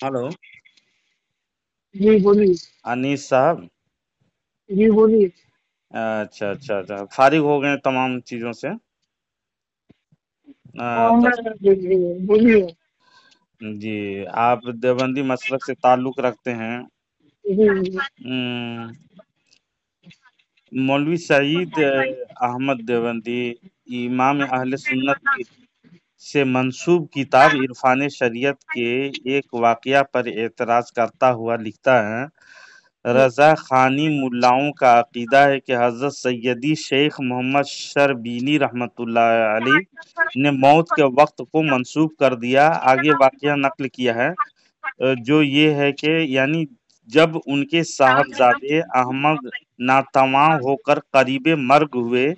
Hello. जी बोलिए। अनीस साहब। जी बोलिए। अच्छा अच्छा अच्छा, फारिग हो गए तमाम चीज़ों से। हाँ तो मैं बोलिए। जी, आप देवबंदी मसलक से ताल्लुक़ रखते हैं। जी जी। उम, मौलवी सईद अहमद देवबंदी इमाम अहले सुन्नत की से मंसूब किताब इरफान शरीयत के एक वाक़या पर एतराज़ करता हुआ लिखता है, रज़ा ख़ानी मुल्लाओं का अक़ीदा है कि हज़रत सैयदी शेख मोहम्मद शरबीनी रहमतुल्लाह अलैह ने मौत के वक़्त को मंसूब कर दिया। आगे वाक़या नक़ल किया है जो ये है कि यानी जब उनके साहबज़ादे अहमद नातवां होकर क़रीब मर्ग हुए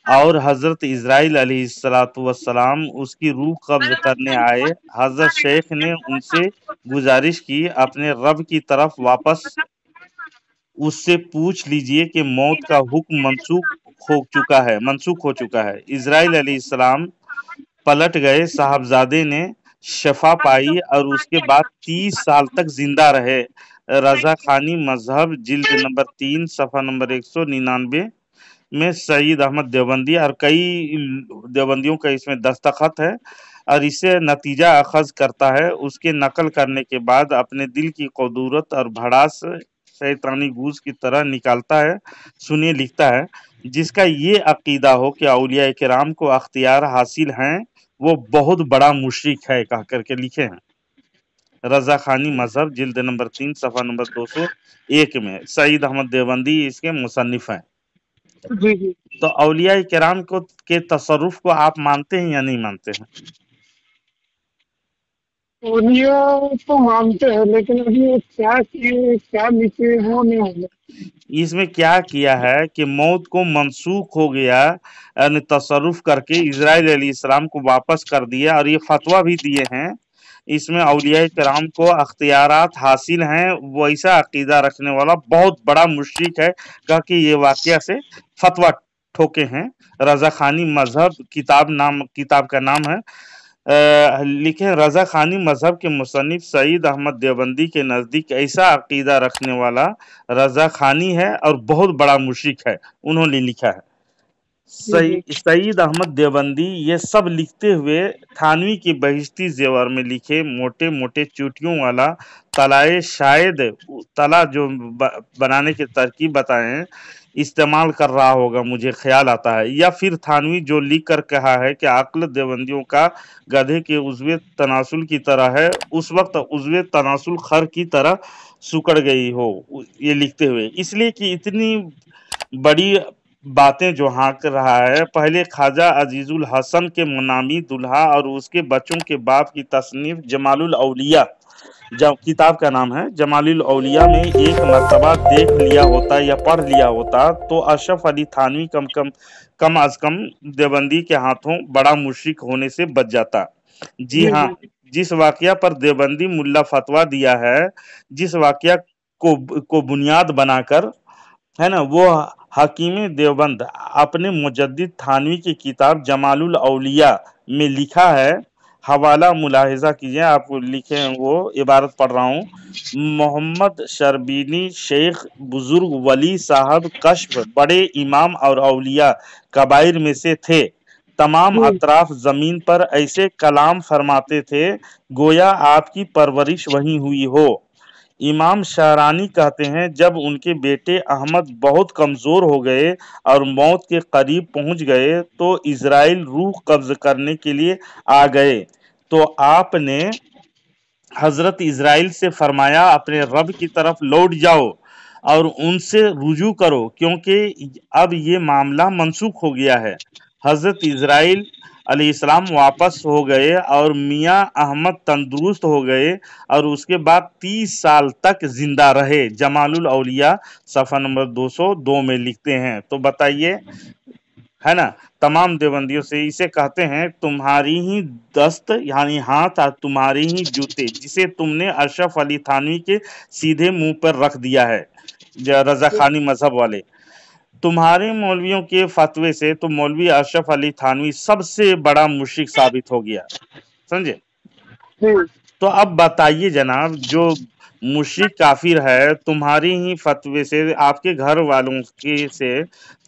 और हज़रत इज़राइल अलैहिस्सलातु वस्सलाम उसकी रूह कब्ज़ करने आए, हज़रत शेख ने उनसे गुज़ारिश की अपने रब की तरफ वापस उससे पूछ लीजिए कि मौत का हुक्म मंसूख हो चुका है। इज़राइल अलैहिस्सलाम पलट गए, साहबजादे ने शफा पाई और उसके बाद 30 साल तक जिंदा रहे। रजा खानी मजहब जिल्द नंबर 3 सफ़ा नंबर 199 में सईद अहमद देवबंदी और कई देवबंदियों का इसमें दस्तखत है और इसे नतीजा अखज़ करता है। उसके नकल करने के बाद अपने दिल की कदूरत और भड़ास शैतानी गूज की तरह निकालता है। सुनिए, लिखता है, जिसका ये अकीदा हो कि औलिया किराम को अख्तियार हासिल हैं, वो बहुत बड़ा मुशरिक है, कह करके लिखे हैं। रजा खानी मजहब जिल्द नंबर 3 सफ़ा नंबर 201 में सईद अहमद देवबंदी इसके मुसन्निफ हैं। जी जी। तो औलिया किराम को के तसर्रुफ को आप मानते हैं या नहीं मानते हैं? ओलिया तो मानते हैं, लेकिन अभी वो क्या किए क्या लिखे वो नहीं मालूम। इसमें क्या किया है कि मौत को मंसूख हो गया, यानी तसर्रुफ करके इजराइल अलैहिस्सलाम को वापस कर दिया और ये फतवा भी दिए हैं। इसमें औलिया किराम को अख्तियारात हासिल हैं, वैसा अकीदा रखने वाला बहुत बड़ा मुशरिक है, कह के ये वाकया से फतवा ठोके हैं। रजा खानी मजहब किताब का नाम है। लिखे रजा खानी मजहब के मुसन्निफ सईद अहमद देवबंदी के नज़दीक ऐसा अकीदा रखने वाला रजा खानी है और बहुत बड़ा मुशरिक है, उन्होंने लिखा है। जी जी। सईद अहमद देवबंदी ये सब लिखते हुए थानवी की बहिश्ती जेवर में लिखे मोटे मोटे चोटियों वाला तलाए शायद तला जो बनाने की तरकीब बताए हैं इस्तेमाल कर रहा होगा, मुझे ख्याल आता है। या फिर थानवी जो लिख कर कहा है कि अक्ल देवबंदियों का गधे के उज़्वे तनासुल की तरह है, उस वक्त उज़्वे तनासुल खर की तरह सुकड़ गई हो, ये लिखते हुए, इसलिए कि इतनी बड़ी बातें जो हाँक रहा है। पहले ख्वाजा अजीजुल हसन के नामी दुल्हा और उसके बच्चों के बाप की तसनीफ जमालुल औलिया, जब किताब का नाम है जमालुल औलिया में एक मर्तबा देख लिया होता या पढ़ लिया होता तो अशरफ अली थानवी कम अज कम देवबंदी के हाथों बड़ा मुशरिक होने से बच जाता। जी जी हाँ, जी। जिस वाकया पर देवबंदी मुल्ला फतवा दिया है, जिस वाकया को बुनियाद बनाकर, है ना, वो हकीम देवबंद अपने मुजद्दिद थानवी की किताब जमालुल औलिया में लिखा है। हवाला मुलाहिजा कीजिए, आप लिखे हैं, वो इबारत पढ़ रहा हूँ। मोहम्मद शरबीनी शेख बुजुर्ग वली साहब कश्फ बड़े इमाम और औलिया कबाइर में से थे। तमाम जी अतराफ जमीन पर ऐसे कलाम फरमाते थे गोया आपकी परवरिश वहीं हुई हो। इमाम शारानी कहते हैं, जब उनके बेटे अहमद बहुत कमज़ोर हो गए और मौत के करीब पहुंच गए तो इज़राइल रूह कब्ज़ करने के लिए आ गए, तो आपने हज़रत इज़राइल से फरमाया अपने रब की तरफ लौट जाओ और उनसे रुजू करो, क्योंकि अब ये मामला मनसूख हो गया है। हज़रत इज़राइल अलैहिस्सलाम वापस हो गए और मियाँ अहमद तंदुरुस्त हो गए और उसके बाद 30 साल तक जिंदा रहे। जमालुल औलिया सफ़ा नंबर 202 में लिखते हैं। तो बताइए, है ना, तमाम देवबंदियों से इसे कहते हैं तुम्हारी ही दस्त यानी हाथ और तुम्हारी ही जूते, जिसे तुमने अशरफ अली थानवी के सीधे मुंह पर रख दिया है, रजा खानी मजहब वाले। तुम्हारे मौलवियों के फतवे से तो मौलवी अशरफ अली थानवी सबसे बड़ा मुशरिक साबित हो गया, समझे। जी। تو اب بتائیے جناب، جو مشرک کافر ہے تمہاری ہی فتوے سے، آپ کے گھر والوں کے سے،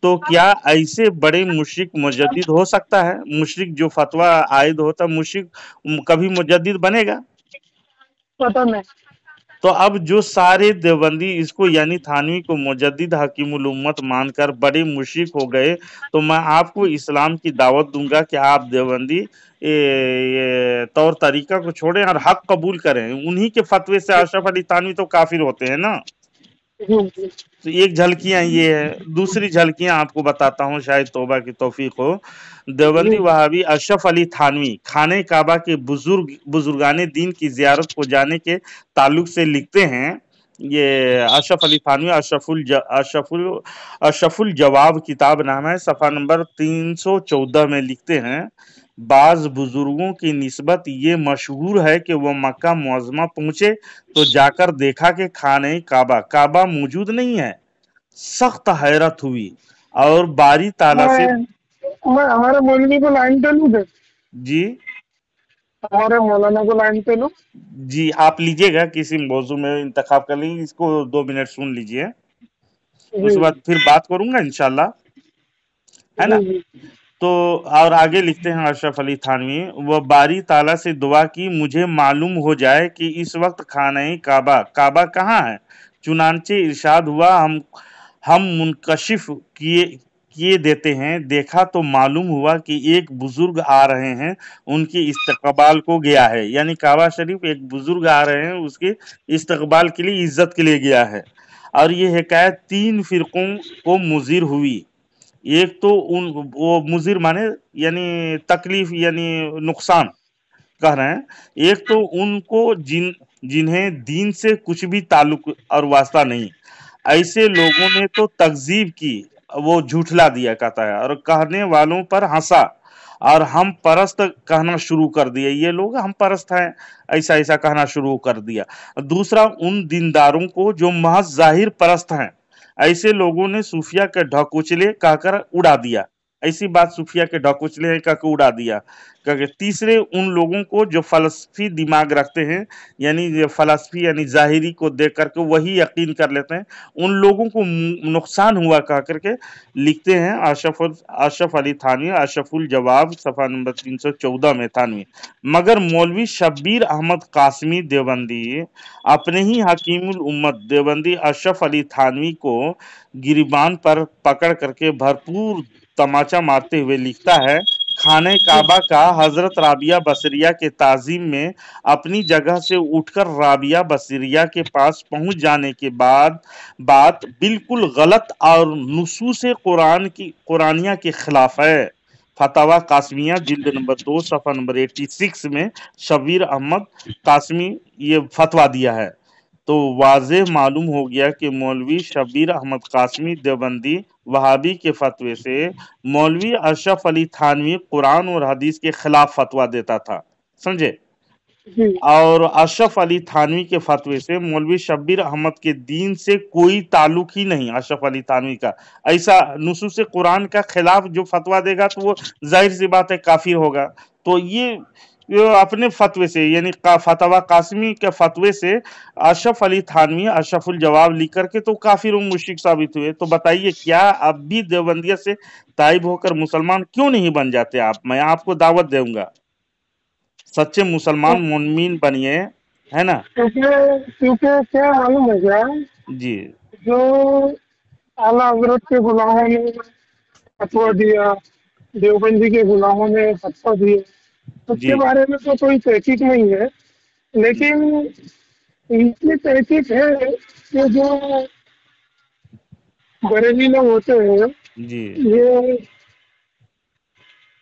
تو کیا ایسے بڑے مشرک مجدد ہو سکتا ہے؟ مشرک جو فتویٰ عائد ہوتا ہے، مشرک کبھی مجدد بنے گا؟ پتہ نہیں. تو اب جو سارے دیوبندی اس کو یعنی تھانوی کو مجدد حکیم الامت مان کر بڑے مشرک ہو گئے، تو میں آپ کو اسلام کی دعوت دوں گا کہ آپ دیوبندی یہ طور طریقہ کو چھوڑیں اور حق قبول کریں. انہی کے فتوے سے اشرف علی تھانوی تو کافر ہوتے ہیں نا. تو ایک جھلکیاں یہ ہے. دوسری جھلکیاں آپ کو بتاتا ہوں، شاید توبہ کی توفیق ہو. دیوبندی وہابی اشرف علی تھانوی خانہ کعبہ کے بزرگان دین کی زیارت کو جانے کے تعلق سے لکھتے ہیں. یہ اشرف علی تھانوی اشرف الجواب کتاب نام ہے، صفحہ نمبر 314 میں لکھتے ہیں، بعض بزرگوں کی نسبت یہ مشہور ہے کہ وہ مکہ معظمہ پہنچے تو جا کر دیکھا کہ خانہ کعبہ موجود نہیں ہے. سخت حیرت ہوئی اور باری تعالیٰ سے. میں ہمارے مولوی کو لائن پہ لوں دے. جی ہمارے مولانا کو لائن پہ لوں. جی آپ لیجئے گا، کسی موضوع میں انتخاب کر لیں، اس کو 2 منٹ سن لیجئے، اس کے بعد پھر بات کروں گا انشاءاللہ، ہے نا. تو اور آگے لکھتے ہیں اشرف علی تھانوی، وہ باری تعالیٰ سے دعا کی مجھے معلوم ہو جائے کہ اس وقت خانہ کعبہ کہاں ہے. چنانچہ ارشاد ہوا، ہم منکشف کیے دیتے ہیں. دیکھا تو معلوم ہوا کہ ایک بزرگ آ رہے ہیں، ان کے استقبال کو گیا ہے. یعنی کعبہ شریف ایک بزرگ آ رہے ہیں، اس کے استقبال کے لیے، عزت کے لیے گیا ہے. اور یہ حکایت 3 فرقوں کو مضر ہوئی. ایک تو وہ مضر مانے یعنی تکلیف یعنی نقصان کہہ رہے ہیں. ایک تو ان کو جنہیں دین سے کچھ بھی تعلق اور واسطہ نہیں، ایسے لوگوں نے تو تکذیب کی، وہ جھوٹلا دیا کہتا ہے، اور کہنے والوں پر ہنسا اور ہم پرست کہنا شروع کر دیا. یہ لوگ ہم پرست ہیں، ایسا کہنا شروع کر دیا. دوسرا ان دینداروں کو جو محض ظاہر پرست ہیں، ایسے لوگوں نے صوفیہ کے ڈھکوچلے کہہ کر اڑا دیا. ایسی بات صوفیہ کے ڈھکوچلے ہیں کہہ کے اڑا دیا. تیسرے ان لوگوں کو جو فلسفی دماغ رکھتے ہیں، یعنی فلسفی یعنی ظاہری کو دیکھ کر کے وہی یقین کر لیتے ہیں، ان لوگوں کو نقصان ہوا کہہ کر کے لکھتے ہیں اشرف علی تھانوی اشرف الجواب صفحہ نمبر 314 میں تھانوی. مگر مولوی شبیر احمد قاسمی دیوبندی اپنے ہی حکیم الامت دیوبندی اشرف علی تھانوی کو گریبان پر پکڑ کر کے بھرپور تماچا مارتے ہوئے لکھتا ہے، خانہ کعبہ کا حضرت رابعہ بصریہ کے تعظیم میں اپنی جگہ سے اٹھ کر رابعہ بصریہ کے پاس پہنچ جانے کے بعد بات بالکل غلط اور نصوص قرآنیہ کے خلاف ہے. فتاوی قاسمیہ جلد نمبر 2 صفحہ نمبر 86 میں شبیر احمد قاسمی یہ فتویٰ دیا ہے. تو واضح معلوم ہو گیا کہ مولوی شبیر احمد قاسمی دیوبندی وہابی کے فتوے سے مولوی اشرف علی تھانوی قرآن اور حدیث کے خلاف فتویٰ دیتا تھا، سمجھے. اور اشرف علی تھانوی کے فتوے سے مولوی شبیر احمد کے دین سے کوئی تعلق ہی نہیں. اشرف علی تھانوی کا ایسا نصوص قرآن کا خلاف جو فتویٰ دے گا تو وہ ظاہر سی بات ہے کافر ہوگا. تو یہ اپنے فتوے سے یعنی فتاوی قاسمی کے فتوے سے اشرف علی تھانوی اشرف الجواب لکھ کر کے تو کافر و مشرک ثابت ہوئے. تو بتائیے کیا اب بھی دیوبندیت سے تائب ہو کر مسلمان کیوں نہیں بن جاتے آپ؟ میں آپ کو دعوت دوں گا، سچے مسلمان مومن بنیے، ہے نا. کیونکہ کیا معلوم ہے کیا، جی جو اعلیٰ حضرت کے غلاموں نے فتویٰ دیا، دیوبندی کے غلاموں نے فتویٰ دیے، اس جی کے بارے میں تو کوئی تحقیق نہیں ہے. لیکن اس کی تحقیق ہے کہ جو بریلی لوگ ہوتے ہیں جی یہ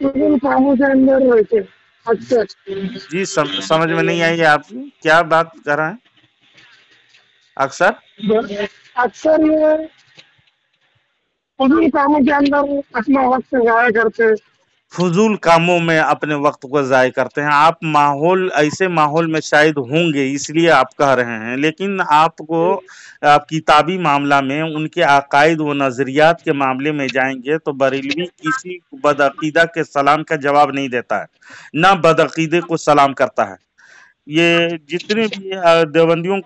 ان کاموں کے اندر رہتے ہیں اکثر. جی سمجھ میں نہیں آئی آپ کی کیا بات کر رہے ہیں. اکثر یہ ان کاموں کے اندر اپنا وقت ضائع کرتے، فضول کاموں میں اپنے وقت کو ضائع کرتے ہیں. آپ ایسے ماحول میں شاید ہوں گے اس لیے آپ کہہ رہے ہیں، لیکن آپ کو کتابی معاملہ میں ان کے عقائد و نظریات کے معاملے میں جائیں گے تو بریلوی کسی بدعقیدہ کے سلام کا جواب نہیں دیتا ہے، نہ بدعقیدے کو سلام کرتا ہے. ये जितने भी देवबंदियों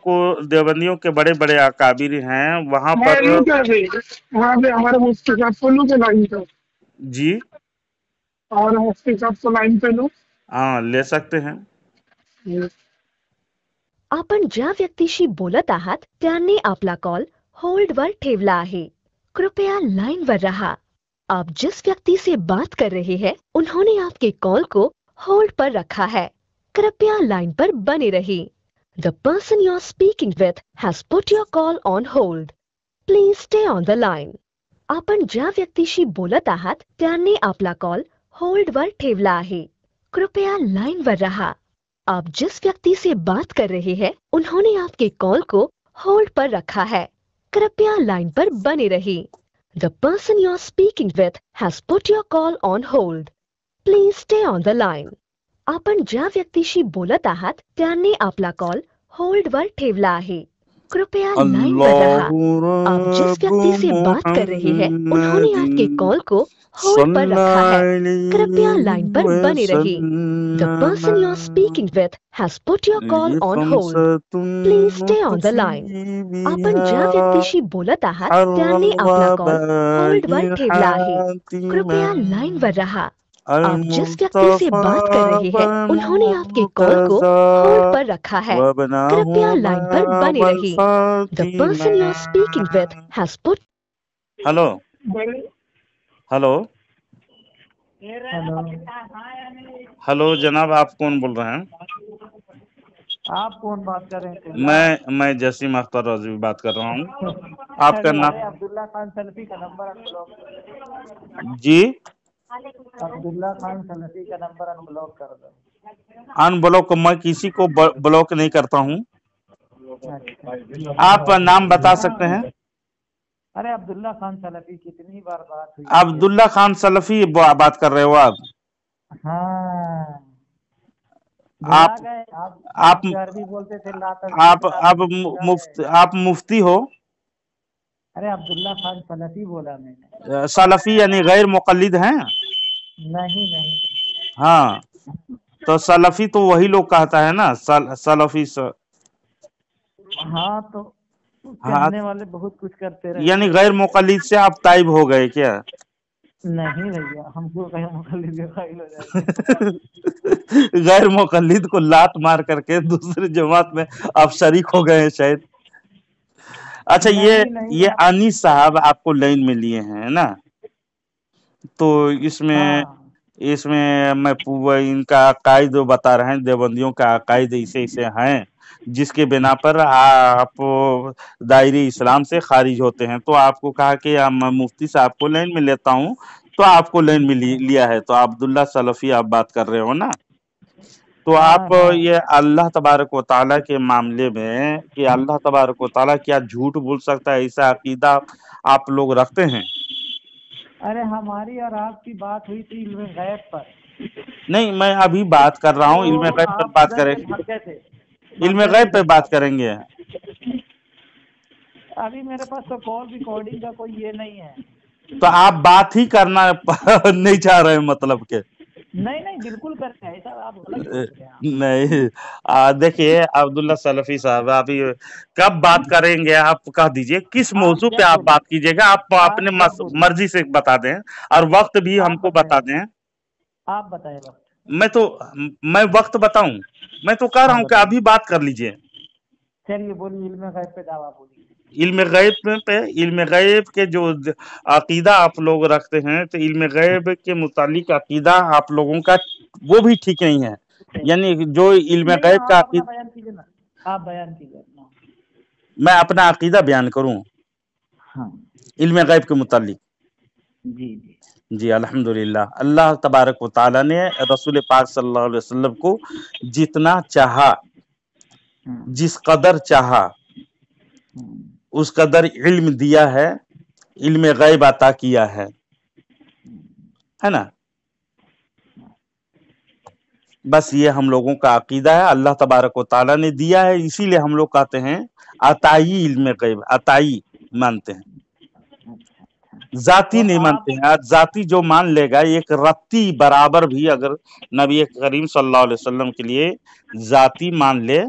के बड़े बड़े अकाबिर हैं वहां मैं पर। लूँ क्या फिर वहाँ पे हमारे मुफ्ती साहब को लूँ के लाइन पे, जी और मुफ्ती साहब को लाइन पे लूँ? हाँ, ले सकते हैं। आपण ज्या व्यक्तीशी बोलत आहात त्यांनी आपला कॉल होल्डवर ठेवला आहे. कृपया लाइनवर रहा. आप जिस व्यक्ति से बात कर रहे हैं उन्होंने आपके कॉल को होल्ड पर रखा है. कृपया लाइन पर बने रहिए. The person you are speaking with has put your call on hold. Please stay on the line. आपण ज्या व्यक्तीशी बोलत आहात त्यांनी आपला कॉल होल्डवर ठेवला आहे. कृपया लाइनवर रहा. आप जिस व्यक्ति से बात कर रहे हैं उन्होंने आपके कॉल को होल्ड पर रखा है. कृपया लाइन पर बने रहिए. The person you are speaking with has put your call on hold. Please stay on the line. आपण ज्या व्यक्तीशी बोलत आहात त्यांनी आपला कॉल होल्डवर ठेवला आहे. कृपया लाइन पर रहा. आप जिस व्यक्ति से बात कर रहे हैं उन्होंने आपके कॉल को होल्ड पर रखा है. कृपया लाइन पर बने रहिए. The person you are speaking with has put your call on hold. Please stay on the line. आपण ज्या व्यक्तीशी बोलत आहात त्यांनी आपला कॉल होल्डवर ठेवला आहे. कृपया लाइनवर रहा. आप जिस व्यक्ति से बात कर रहे हैं उन्होंने आपके कॉल को होल्ड पर रखा है. कृपया लाइन पर बने रहिए. The person you are speaking with has put. Hello hello hello, hello जनाब, आप कौन बोल रहे हैं? आप कौन बात कर रहे हैं? मैं जसीम अख्तर रजवी बात कर रहा हूँ। आपका नाम? अब्दुल्ला खान सलफी का नंबर अनब्लॉक। जी, अब्दुल्ला खान सलफी का नंबर अनब्लॉक कर दो। अनब्लॉक? मैं किसी को ब्लॉक नहीं करता हूँ। आप नाम बता सकते हैं? अरे अब्दुल्ला खान सलफी, कितनी बार बात हुई। अब्दुल्ला खान सलफी बात कर रहे हो आप? हाँ, आप अरबी बोलते थे। आप मुफ्ती हो? अरे अब्दुल्ला खान सलफी बोला मैंने। सलफी यानी गैर मुकल्लिद हैं? नहीं नहीं। हाँ, तो सलफी तो वही लोग कहता है ना, सलफी हाँ, तो करने वाले बहुत कुछ करते रहे। यानी गैर मुकल्लिद से आप ताइब हो गए क्या? नहीं भैया, हमको गैर मुकल्लिद हो जाएगा। गैर मुकल्लिद को लात मार करके दूसरी जमात में आप शरीक हो गए हैं शायद। अच्छा, ये अनीस साहब आपको लाइन में लिए हैं ना, तो इसमें मैं इनका अकायद बता रहे हैं। देवबंदियों का अकायद ऐसे हैं जिसके बिना पर आप दायरे इस्लाम से खारिज होते हैं। तो आपको कहा कि मैं मुफ्ती साहब को लाइन में लेता हूँ, तो आपको लाइन में लिया है। तो अब्दुल्ला सलफी आप बात कर रहे हो ना, तो आप ये अल्लाह तबारक व तआला के मामले में कि अल्लाह तबारक व तआला क्या झूठ बोल सकता है, ऐसा अकीदा आप लोग रखते हैं? अरे हमारी और आपकी बात हुई थी इल्म गैब पर। नहीं, मैं अभी बात कर रहा हूँ इल्म गैब पर बात करेंगे। इल्म गैब पे बात करेंगे। अभी मेरे पास तो कॉल रिकॉर्डिंग का कोई ये नहीं है। तो आप बात ही करना नहीं चाह रहे हैं मतलब के? नहीं बिल्कुल करते हैं, ऐसा आप नहीं। देखिए अब्दुल्ला सलफी साहब, आप कब बात करेंगे आप कह दीजिए, किस मौजू पे आप बात कीजिएगा। आप अपने मर्जी से बता दें और वक्त भी हमको बता दें। आप बताएं वक्त। मैं वक्त बताऊं? मैं तो कह रहा हूँ कि अभी बात कर लीजिए। चलिए बोलिए, इल्म गैब पे दावा बोलिए। इल्म गैब के जो अकीदा आप लोग रखते हैं, तो इल्म गैब के मुतालिक अकीदा आप लोगों का वो भी ठीक नहीं है। यानी जो इल्म गैब का बयान कीजिए ना, आप बयान कीजिए। मैं अपना अकीदा बयान करूं? हाँ, इल्म गैब के मुतालिक। जी अल्हम्दुलिल्लाह, अल्लाह तबारक व तआला ने रसूल पाक सल्लल्लाहु अलैहि वसल्लम को जितना चाहा, जिस कदर चाहा, उस कदर इल्म दिया है, इल्म गैब अता किया है ना। बस ये हम लोगों का अकीदा है। अल्लाह तबारक व तआला ने दिया है, इसीलिए हम लोग कहते हैं अताई इल्म गैब, अताई मानते हैं। जाति तो नहीं आप मानते हैं। आज जाति जो मान लेगा एक रत्ती बराबर भी अगर नबी करीम सल्लल्लाहु अलैहि वसल्लम के लिए जाति मान ले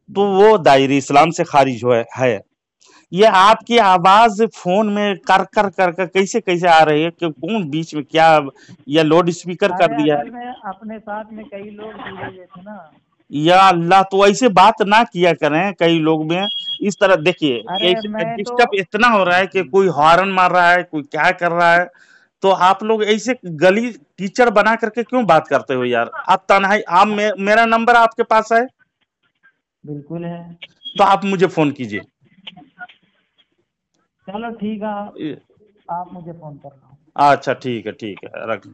तो वो दायरे इस्लाम से खारिज है। ये आपकी आवाज फोन में कर कर कर कर कैसे कैसे आ रही है कि कौन बीच में क्या या लाउड स्पीकर कर अरे दिया असल है? में अपने साथ में कई लोग जुड़े हुए थे ना। या अल्लाह, तो ऐसे बात ना किया करें। कई लोग में इस तरह देखिए अरे ऐसे मैं तो डिस्टर्ब इतना हो रहा है कि कोई हॉर्न मार रहा है, कोई क्या कर रहा है। तो आप लोग ऐसे गली टीचर बना करके क्यों बात करते हो यार? आप तन्हाई आप मेरा नंबर आपके पास है बिल्कुल है। तो आप मुझे फोन कीजिए। चलो ठीक है, आप मुझे फोन कर लो। अच्छा ठीक है रख।